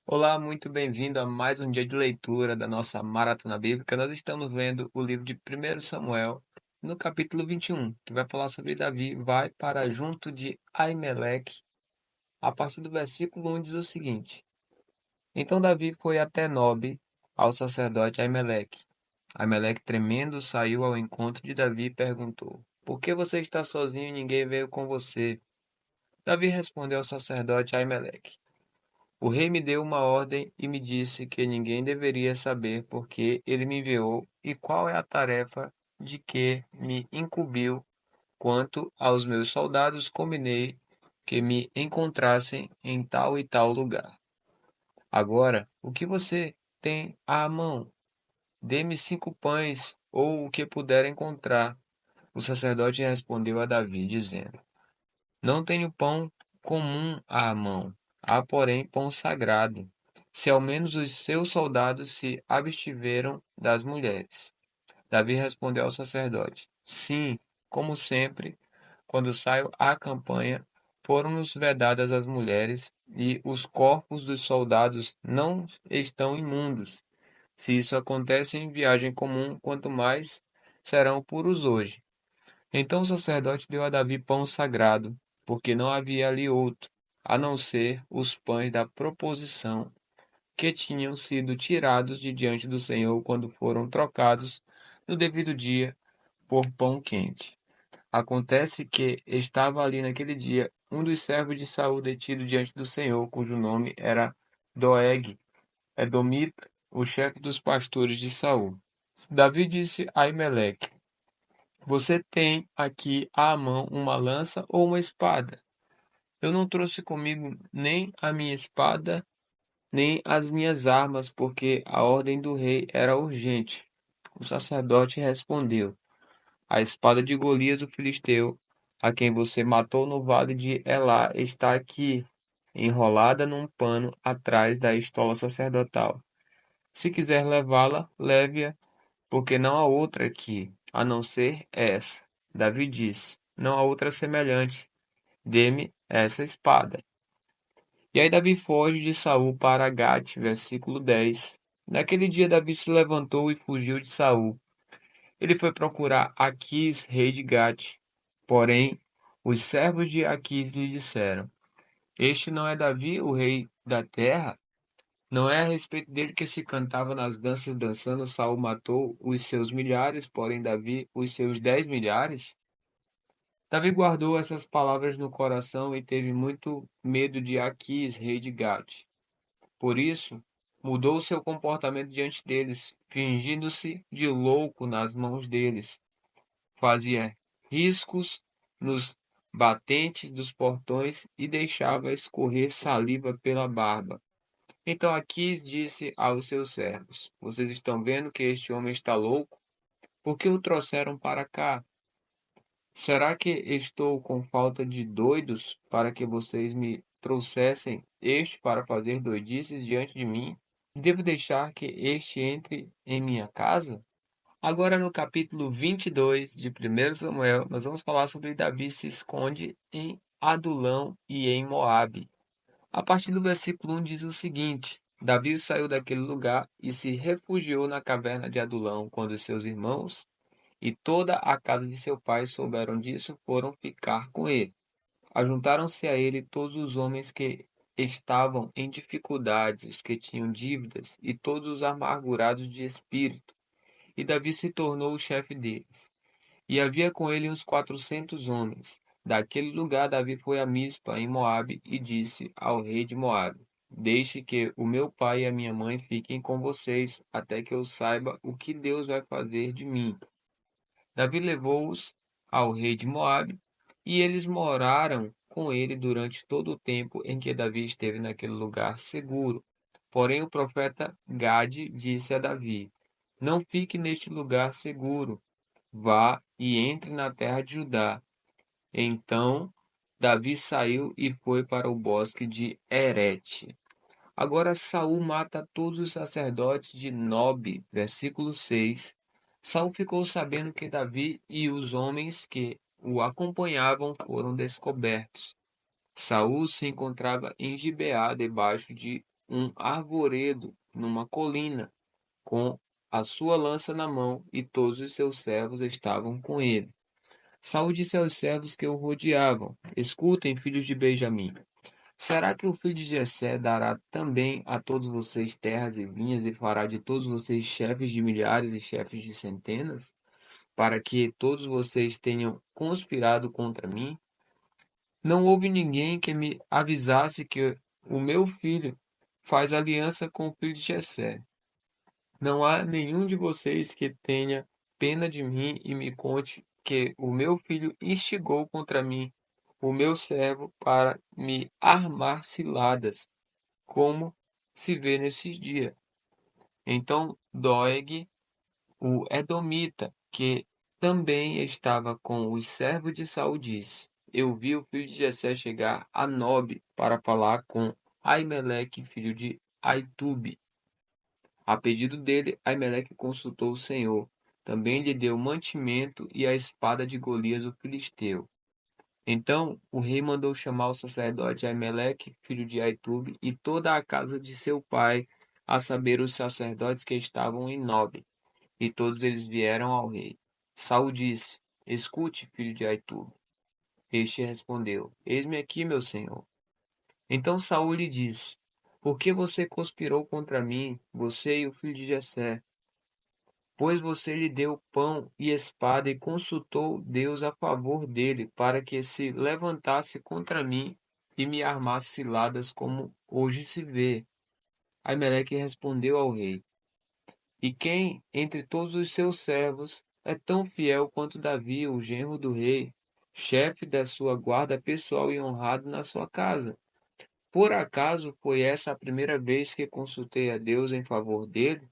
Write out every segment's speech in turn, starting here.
Olá, muito bem-vindo a mais um dia de leitura da nossa Maratona Bíblica. Nós estamos lendo o livro de 1 Samuel, no capítulo 21, que vai falar sobre Davi vai para junto de Aimeleque. A partir do versículo 1 diz o seguinte: Então Davi foi até Nobe, ao sacerdote Aimeleque. Aimeleque, tremendo, saiu ao encontro de Davi e perguntou: Por que você está sozinho e ninguém veio com você? Davi respondeu ao sacerdote Aimeleque: O rei me deu uma ordem e me disse que ninguém deveria saber porque ele me enviou e qual é a tarefa de que me incumbiu. Quanto aos meus soldados, combinei que me encontrassem em tal e tal lugar. Agora, o que você tem à mão? Dê-me 5 pães ou o que puder encontrar. O sacerdote respondeu a Davi, dizendo: Não tenho pão comum à mão, há, porém, pão sagrado, se ao menos os seus soldados se abstiveram das mulheres. Davi respondeu ao sacerdote: Sim, como sempre, quando saio à campanha, foram-nos vedadas as mulheres, e os corpos dos soldados não estão imundos. Se isso acontece em viagem comum, quanto mais serão puros hoje. Então o sacerdote deu a Davi pão sagrado, porque não havia ali outro, a não ser os pães da proposição, que tinham sido tirados de diante do Senhor quando foram trocados no devido dia por pão quente. Acontece que estava ali naquele dia um dos servos de Saul detido diante do Senhor, cujo nome era Doeg, Edomita, o chefe dos pastores de Saul. Davi disse a Aimeleque: Você tem aqui à mão uma lança ou uma espada? Eu não trouxe comigo nem a minha espada, nem as minhas armas, porque a ordem do rei era urgente. O sacerdote respondeu: A espada de Golias, o filisteu, a quem você matou no vale de Elá, está aqui, enrolada num pano atrás da estola sacerdotal. Se quiser levá-la, leve-a, porque não há outra aqui, a não ser essa. Davi disse: Não há outra semelhante. Dê-me essa espada. E aí Davi foge de Saul para Gate, versículo 10. Naquele dia Davi se levantou e fugiu de Saul. Ele foi procurar Aquis, rei de Gate. Porém, os servos de Aquis lhe disseram: Este não é Davi, o rei da terra? Não é a respeito dele que se cantava nas danças dançando, Saul matou os seus milhares, porém Davi os seus 10 milhares? Davi guardou essas palavras no coração e teve muito medo de Aquis, rei de Gate. Por isso, mudou seu comportamento diante deles, fingindo-se de louco nas mãos deles. Fazia riscos nos batentes dos portões e deixava escorrer saliva pela barba. Então Aquis disse aos seus servos: Vocês estão vendo que este homem está louco? Por que o trouxeram para cá? Será que estou com falta de doidos para que vocês me trouxessem este para fazer doidices diante de mim? Devo deixar que este entre em minha casa? Agora, no capítulo 22 de 1 Samuel, nós vamos falar sobre Davi se esconde em Adulão e em Moabe. A partir do versículo 1 diz o seguinte: Davi saiu daquele lugar e se refugiou na caverna de Adulão. Quando seus irmãos e toda a casa de seu pai souberam disso, foram ficar com ele. Ajuntaram-se a ele todos os homens que estavam em dificuldades, os que tinham dívidas, e todos os amargurados de espírito. E Davi se tornou o chefe deles. E havia com ele uns 400 homens. Daquele lugar Davi foi a Mispa, em Moabe, e disse ao rei de Moabe: Deixe que o meu pai e a minha mãe fiquem com vocês, até que eu saiba o que Deus vai fazer de mim. Davi levou-os ao rei de Moabe, e eles moraram com ele durante todo o tempo em que Davi esteve naquele lugar seguro. Porém, o profeta Gade disse a Davi: Não fique neste lugar seguro. Vá e entre na terra de Judá. Então Davi saiu e foi para o bosque de Herete. Agora Saul mata todos os sacerdotes de Nobe, versículo 6. Saul ficou sabendo que Davi e os homens que o acompanhavam foram descobertos. Saul se encontrava em Gibeá, debaixo de um arvoredo numa colina, com a sua lança na mão, e todos os seus servos estavam com ele. Saul disse aos servos que o rodeavam: Escutem, filhos de Benjamim. Será que o filho de Jessé dará também a todos vocês terras e vinhas, e fará de todos vocês chefes de milhares e chefes de centenas, para que todos vocês tenham conspirado contra mim? Não houve ninguém que me avisasse que o meu filho faz aliança com o filho de Jessé. Não há nenhum de vocês que tenha pena de mim e me conte que o meu filho instigou contra mim o meu servo para me armar ciladas, como se vê nesses dias. Então Doeg, o Edomita, que também estava com os servos de Saul, disse: Eu vi o filho de Jessé chegar a Nobe para falar com Aimeleque, filho de Aitube. A pedido dele, Aimeleque consultou o Senhor. Também lhe deu mantimento e a espada de Golias, o filisteu. Então o rei mandou chamar o sacerdote Aimeleque, filho de Aitube, e toda a casa de seu pai, a saber, os sacerdotes que estavam em Nobe. E todos eles vieram ao rei. Saul disse: Escute, filho de Aitube. Este respondeu: Eis-me aqui, meu senhor. Então Saul lhe disse: Por que você conspirou contra mim, você e o filho de Jessé? Pois você lhe deu pão e espada e consultou Deus a favor dele, para que se levantasse contra mim e me armasse ciladas como hoje se vê. Aimeleque respondeu ao rei: E quem entre todos os seus servos é tão fiel quanto Davi, o genro do rei, chefe da sua guarda pessoal e honrado na sua casa? Por acaso foi essa a primeira vez que consultei a Deus em favor dele?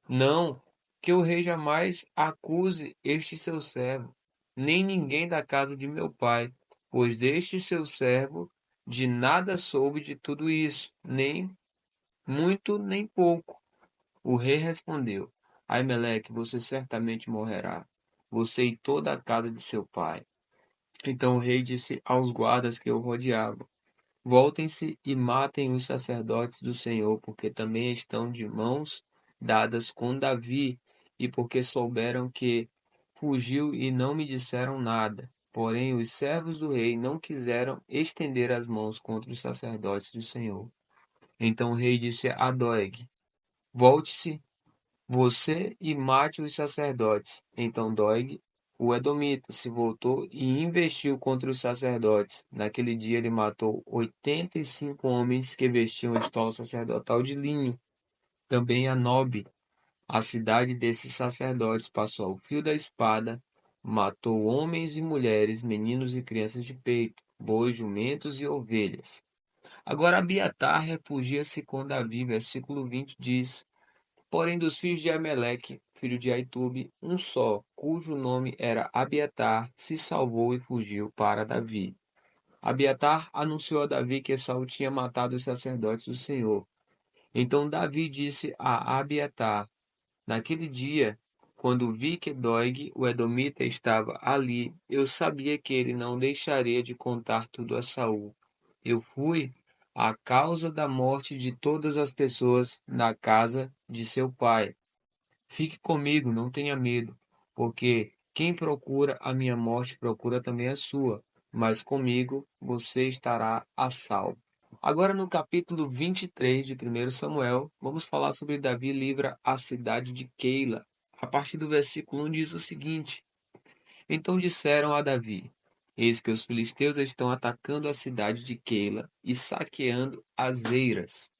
Não, que o rei jamais acuse este seu servo, nem ninguém da casa de meu pai, pois deste seu servo de nada soube de tudo isso, nem muito nem pouco. O rei respondeu: Aimeleque, você certamente morrerá, você e toda a casa de seu pai. Então o rei disse aos guardas que o rodeavam: Voltem-se e matem os sacerdotes do Senhor, porque também estão de mãos dadas com Davi, e porque souberam que fugiu e não me disseram nada. Porém, os servos do rei não quiseram estender as mãos contra os sacerdotes do Senhor. Então o rei disse a Doeg: Volte-se você e mate os sacerdotes. Então Doeg, o Edomita, se voltou e investiu contra os sacerdotes. Naquele dia ele matou 85 homens que vestiam estola sacerdotal de linho. Também a Nobe, a cidade desses sacerdotes, passou ao fio da espada, matou homens e mulheres, meninos e crianças de peito, bois, jumentos e ovelhas. Agora Abiatar refugia-se com Davi. Versículo 20 diz: Porém, dos filhos de Ameleque, filho de Aitube, um só, cujo nome era Abiatar, se salvou e fugiu para Davi. Abiatar anunciou a Davi que Saul tinha matado os sacerdotes do Senhor. Então Davi disse a Abiatar: Naquele dia, quando vi que Doeg, o Edomita, estava ali, eu sabia que ele não deixaria de contar tudo a Saul. Eu fui a causa da morte de todas as pessoas da casa de seu pai. Fique comigo, não tenha medo, porque quem procura a minha morte procura também a sua, mas comigo você estará a salvo. Agora no capítulo 23 de 1 Samuel, vamos falar sobre Davi livra a cidade de Keila. A partir do versículo 1 diz o seguinte: Então disseram a Davi: Eis que os filisteus estão atacando a cidade de Keila e saqueando as eiras.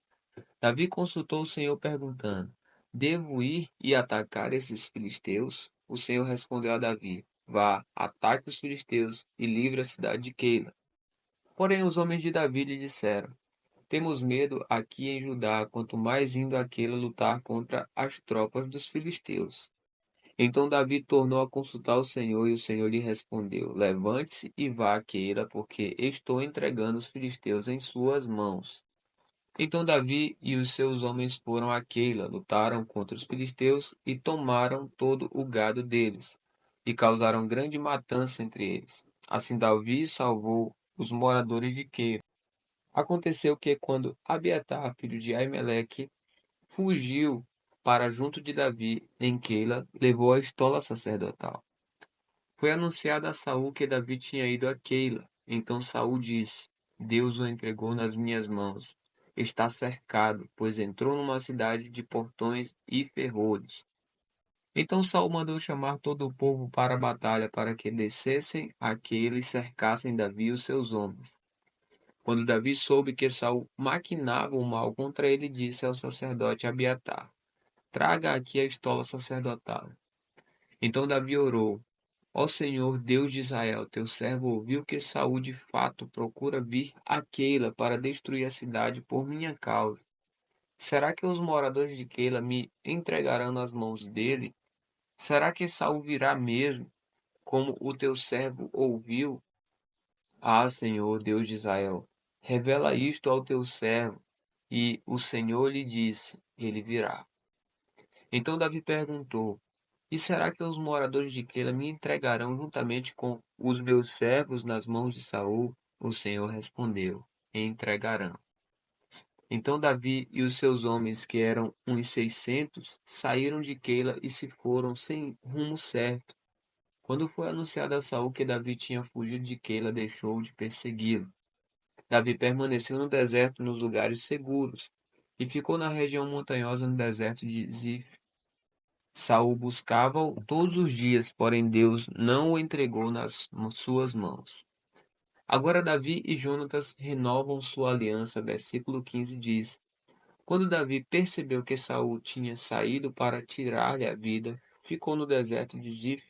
Davi consultou o Senhor perguntando: Devo ir e atacar esses filisteus? O Senhor respondeu a Davi: Vá, ataque os filisteus e livre a cidade de Keila. Porém os homens de Davi lhe disseram: Temos medo aqui em Judá, quanto mais indo a Keila lutar contra as tropas dos filisteus. Então Davi tornou a consultar o Senhor, e o Senhor lhe respondeu: Levante-se e vá a Keila, porque estou entregando os filisteus em suas mãos. Então Davi e os seus homens foram a Keila, lutaram contra os filisteus e tomaram todo o gado deles, e causaram grande matança entre eles. Assim Davi salvou os moradores de Keila. Aconteceu que quando Abiatar, filho de Aimeleque, fugiu para junto de Davi em Keila, levou a estola sacerdotal. Foi anunciado a Saul que Davi tinha ido a Keila. Então Saul disse: Deus o entregou nas minhas mãos. Está cercado, pois entrou numa cidade de portões e ferrolhos. Então Saul mandou chamar todo o povo para a batalha, para que descessem a Keila e cercassem Davi e os seus homens. Quando Davi soube que Saul maquinava o mal contra ele, disse ao sacerdote Abiatar: Traga aqui a estola sacerdotal. Então Davi orou: Ó Senhor, Deus de Israel, teu servo ouviu que Saul de fato procura vir a Keila para destruir a cidade por minha causa. Será que os moradores de Keila me entregarão nas mãos dele? Será que Saul virá mesmo, como o teu servo ouviu? Ah, Senhor, Deus de Israel, revela isto ao teu servo. E o Senhor lhe disse: Ele virá. Então Davi perguntou: E será que os moradores de Keila me entregarão juntamente com os meus servos nas mãos de Saul? O Senhor respondeu: Entregarão. Então Davi e os seus homens, que eram uns 600, saíram de Keila e se foram sem rumo certo. Quando foi anunciado a Saul que Davi tinha fugido de Keila, deixou de persegui-lo. Davi permaneceu no deserto nos lugares seguros e ficou na região montanhosa no deserto de Zif. Saul buscava-o todos os dias, porém Deus não o entregou nas suas mãos. Agora Davi e Jonatas renovam sua aliança. Versículo 15 diz: Quando Davi percebeu que Saul tinha saído para tirar-lhe a vida, ficou no deserto de Zif,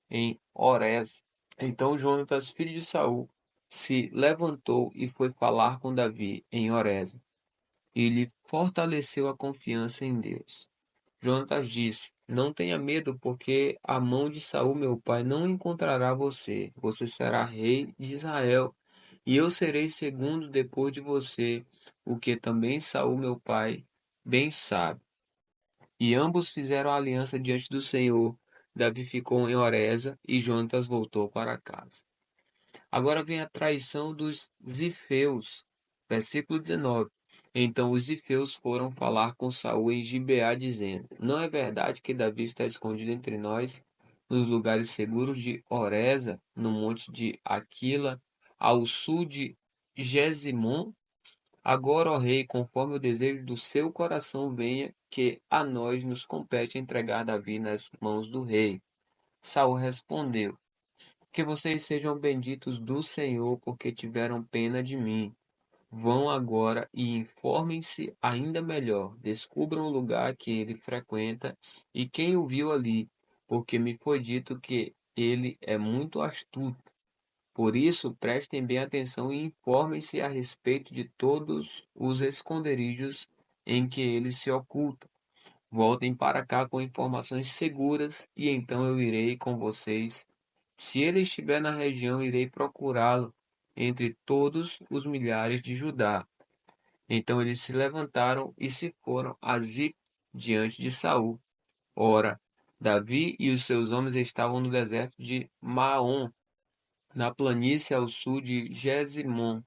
em Horez. Então Jonatas, filho de Saul, se levantou e foi falar com Davi em Horez, e lhe fortaleceu a confiança em Deus. Jonatas disse: Não tenha medo, porque a mão de Saul, meu pai, não encontrará você. Você será rei de Israel, e eu serei segundo depois de você, o que também Saul, meu pai, bem sabe. E ambos fizeram aliança diante do Senhor. Davi ficou em Horeza e Jonatas voltou para casa. Agora vem a traição dos zifeus. Versículo 19. Então os zifeus foram falar com Saul em Gibeá, dizendo: Não é verdade que Davi está escondido entre nós, nos lugares seguros de Horeza, no monte de Aquila, ao sul de Gesimon? Agora, ó rei, conforme o desejo do seu coração, venha, que a nós nos compete entregar Davi nas mãos do rei. Saul respondeu: Que vocês sejam benditos do Senhor, porque tiveram pena de mim. Vão agora e informem-se ainda melhor. Descubram o lugar que ele frequenta e quem o viu ali, porque me foi dito que ele é muito astuto. Por isso, prestem bem atenção e informem-se a respeito de todos os esconderijos em que ele se oculta. Voltem para cá com informações seguras e então eu irei com vocês. Se ele estiver na região, irei procurá-lo entre todos os milhares de Judá. Então eles se levantaram e se foram a Zip diante de Saul. Ora, Davi e os seus homens estavam no deserto de Maom, na planície ao sul de Gesimon.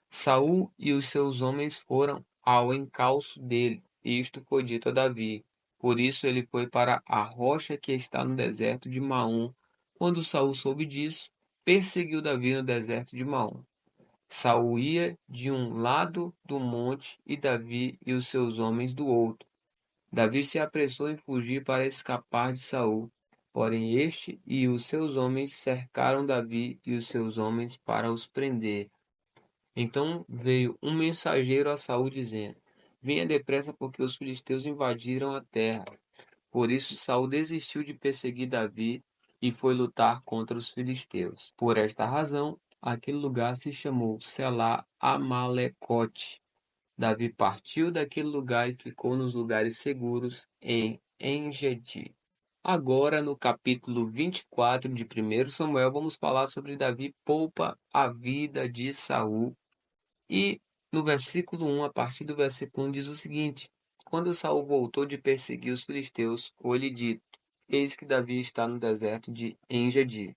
Saul e os seus homens foram ao encalço dele. Isto foi dito a Davi. Por isso ele foi para a rocha que está no deserto de Maom. Quando Saul soube disso, perseguiu Davi no deserto de Maom. Saul ia de um lado do monte e Davi e os seus homens do outro. Davi se apressou em fugir para escapar de Saul. Porém este e os seus homens cercaram Davi e os seus homens para os prender. Então veio um mensageiro a Saul dizendo: Venha depressa, porque os filisteus invadiram a terra. Por isso Saul desistiu de perseguir Davi e foi lutar contra os filisteus. Por esta razão, aquele lugar se chamou Selá Amalecote. Davi partiu daquele lugar e ficou nos lugares seguros em Engedi. Agora, no capítulo 24 de 1 Samuel, vamos falar sobre Davi poupa a vida de Saul. E no versículo 1, a partir do versículo 1, diz o seguinte: Quando Saul voltou de perseguir os filisteus, foi-lhe dito: Eis que Davi está no deserto de Engedi.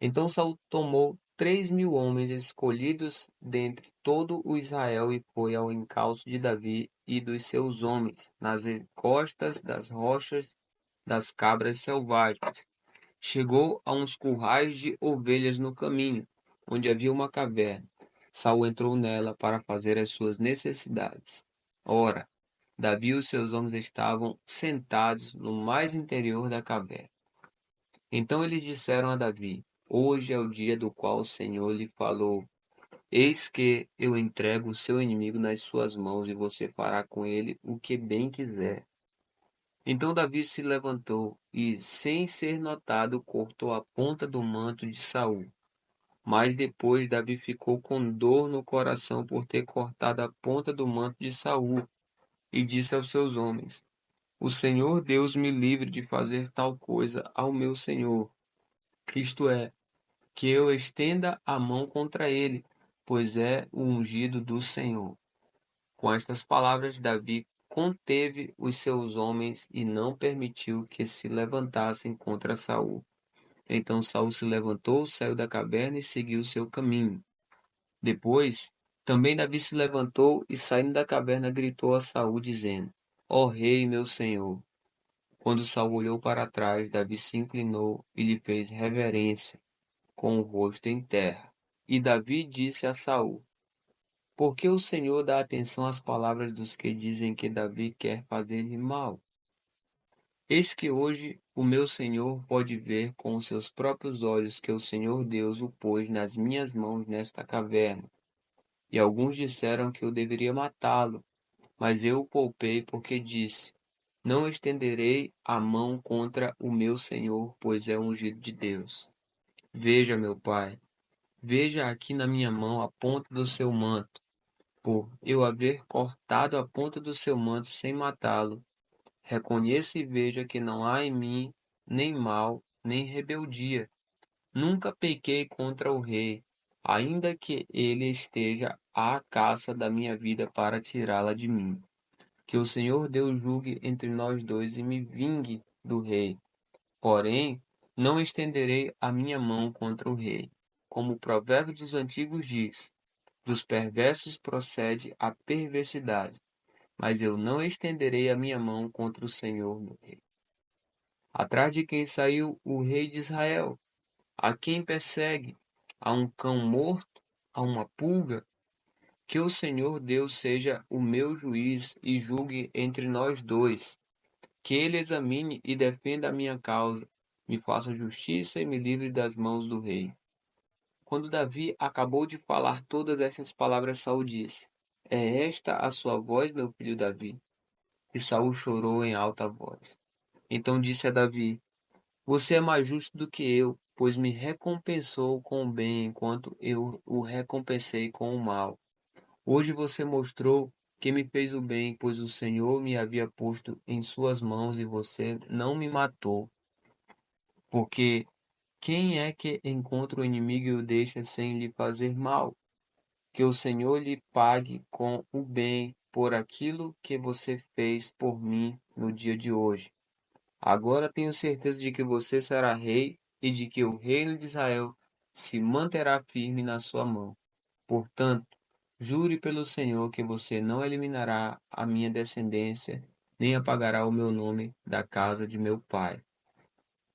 Então Saul tomou 3.000 homens escolhidos dentre todo o Israel e foi ao encalço de Davi e dos seus homens, nas encostas das rochas das cabras selvagens. Chegou a uns currais de ovelhas no caminho, onde havia uma caverna. Saul entrou nela para fazer as suas necessidades. Ora, Davi e os seus homens estavam sentados no mais interior da caverna. Então eles disseram a Davi: Hoje é o dia do qual o Senhor lhe falou. Eis que eu entrego o seu inimigo nas suas mãos e você fará com ele o que bem quiser. Então Davi se levantou e, sem ser notado, cortou a ponta do manto de Saul. Mas depois Davi ficou com dor no coração por ter cortado a ponta do manto de Saul e disse aos seus homens: O Senhor Deus me livre de fazer tal coisa ao meu senhor, isto é, que eu estenda a mão contra ele, pois é o ungido do Senhor. Com estas palavras, Davi conteve os seus homens e não permitiu que se levantassem contra Saul. Então Saul se levantou, saiu da caverna e seguiu seu caminho. Depois, também Davi se levantou e, saindo da caverna, gritou a Saul, dizendo: Ó rei, meu senhor. Quando Saul olhou para trás, Davi se inclinou e lhe fez reverência, com o rosto em terra. E Davi disse a Saul: Por que o Senhor dá atenção às palavras dos que dizem que Davi quer fazer-lhe mal? Eis que hoje o meu senhor pode ver com os seus próprios olhos que o Senhor Deus o pôs nas minhas mãos nesta caverna. E alguns disseram que eu deveria matá-lo, mas eu o poupei porque disse: Não estenderei a mão contra o meu senhor, pois é ungido de Deus. Veja, meu pai, veja aqui na minha mão a ponta do seu manto. Por eu haver cortado a ponta do seu manto sem matá-lo, reconheça e veja que não há em mim nem mal, nem rebeldia. Nunca pequei contra o rei, ainda que ele esteja à caça da minha vida para tirá-la de mim. Que o Senhor Deus julgue entre nós dois e me vingue do rei. Porém, não estenderei a minha mão contra o rei. Como o provérbio dos antigos diz, dos perversos procede a perversidade, mas eu não estenderei a minha mão contra o Senhor, meu rei. Atrás de quem saiu o rei de Israel? A quem persegue? A um cão morto? A uma pulga? Que o Senhor Deus seja o meu juiz e julgue entre nós dois. Que ele examine e defenda a minha causa, me faça justiça e me livre das mãos do rei. Quando Davi acabou de falar todas essas palavras, Saul disse: É esta a sua voz, meu filho Davi? E Saul chorou em alta voz. Então disse a Davi: Você é mais justo do que eu, pois me recompensou com o bem enquanto eu o recompensei com o mal. Hoje você mostrou que me fez o bem, pois o Senhor me havia posto em suas mãos e você não me matou. Porque quem é que encontra o inimigo e o deixa sem lhe fazer mal? Que o Senhor lhe pague com o bem por aquilo que você fez por mim no dia de hoje. Agora tenho certeza de que você será rei e de que o reino de Israel se manterá firme na sua mão. Portanto, jure pelo Senhor que você não eliminará a minha descendência, nem apagará o meu nome da casa de meu pai.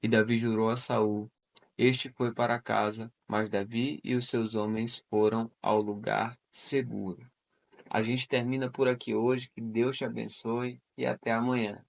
E Davi jurou a Saul. Este foi para casa, mas Davi e os seus homens foram ao lugar seguro. A gente termina por aqui hoje. Que Deus te abençoe e até amanhã.